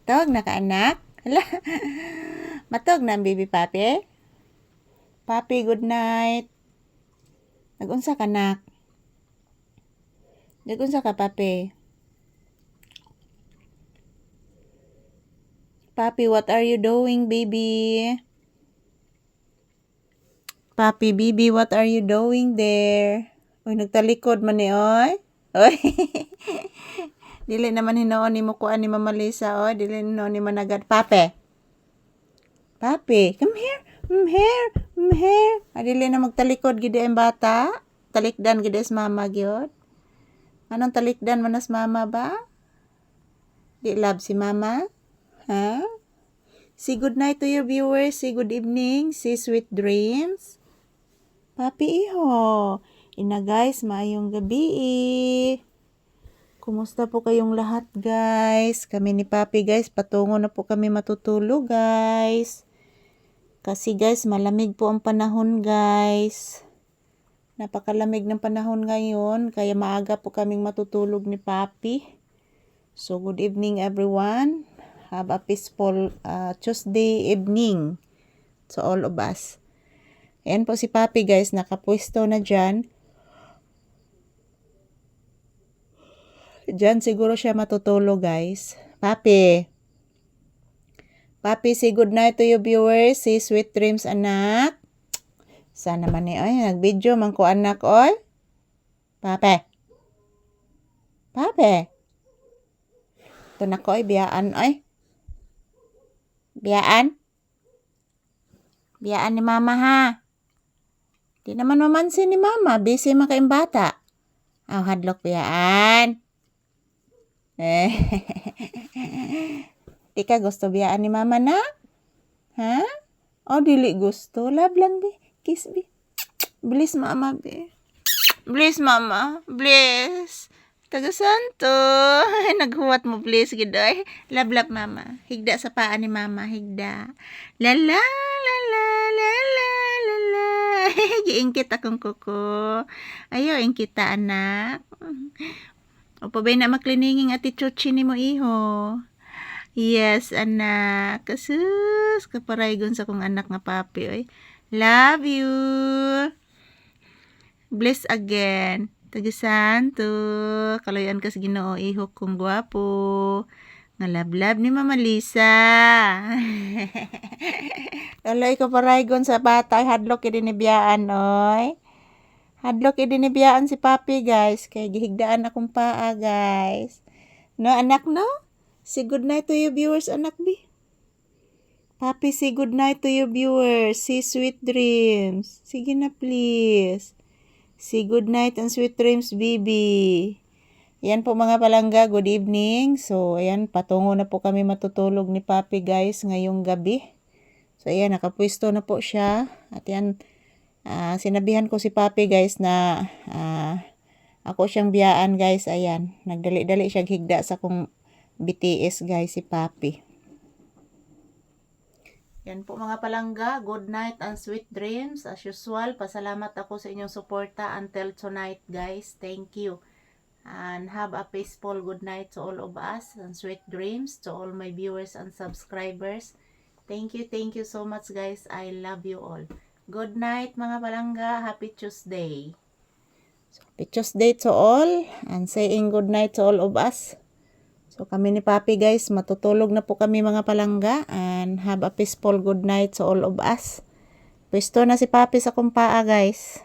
Matog na ka anak? Hala. Matog na ang baby papi? Papi, good night. Nag-unsa ka anak? Nag-unsa ka papi? Papi, what are you doing, baby? Papi, baby, what are you doing there? Uy, nagtalikod man ni oy. Oy. Dili naman hinoon ni mo kuan ni Mama Lisa, oy. Dili hinoon ni managad. Papi. Papi, come here. Here. Here. Dili na magtalikod gid ang bata. Talikdan gid as mama gyud. Anong talikdan manas mama ba? Di love si mama? Ha? Say good night to your viewers. Say good evening. Say sweet dreams. Papi iho. Ina guys, maayong gabi. Kumusta po kayong lahat guys? Kami ni Papi guys, patungo na po kami matutulog guys. Kasi guys, malamig po ang panahon guys. Napakalamig ng panahon ngayon, kaya maaga po kaming matutulog ni Papi. So good evening everyone. Have a peaceful Tuesday evening to all of us. Ayan po si Papi guys, nakapwesto na dyan. Diyan siguro siya matutulog guys. Papi. Papi, say good night to your viewers. Say sweet dreams anak. Sana man ay nag-video man ko anak oy. Papi. Papi. Ito na ko ay biyaan oy. Biyaan. Biyaan ni mama ha. Di naman mamansin ni mama. Busy makaing bata. Aw, hadlok biyaan. Di ka gusto biyaan ni mama na? Ha? O, dili gusto. Love lang, be. Kiss, be. Bliss, mama, be. Bliss, mama. Bliss. Taga-santo. Naghuwat mo, bliss, gidoy. Love, love, mama. Higda sa paa ni mama. Higda. Lala, lala, lala, lala. Giingkit akong kuko. Ayaw, ingkita, anak. O pa ba na maklininging ati chuchi ni mo iho? Yes, anak. Kasus, kaparaygon sa kong anak nga papi. Oy. Love you. Bless again. Tagisanto. Kaloyan ka sa Ginoo iho kong gwapo. Nga love ni Mama Lisa. Kaloy kaparaygon sa bata. Hadlok idinibiyaan, oy. Hadlok idinibiyaan si Papi guys. Kaya gihigdaan akong paa guys. No anak no? Say good night to your viewers anak bi. Papi, say good night to your viewers. Say sweet dreams. Sige na please. Say good night and sweet dreams baby. Yan po mga palangga. Good evening. So ayan patungo na po kami matutulog ni Papi guys ngayong gabi. So ayan nakapwesto na po siya. At yan sinabihan ko si Papi guys na ako siyang biyaan guys. Ayan, nagdali-dali siya higda sa kong BTS guys si Papi. Yan po mga palangga, good night and sweet dreams. As usual, pasalamat ako sa inyong suporta until tonight guys. Thank you. And have a peaceful good night to all of us and sweet dreams to all my viewers and subscribers. Thank you so much guys. I love you all. Good night mga palangga. Happy Tuesday. So, happy Tuesday to all and saying good night to all of us. So kami ni Papi guys, matutulog na po kami mga palangga and have a peaceful good night to all of us. Pwesto na si Papi sa kumpaa guys.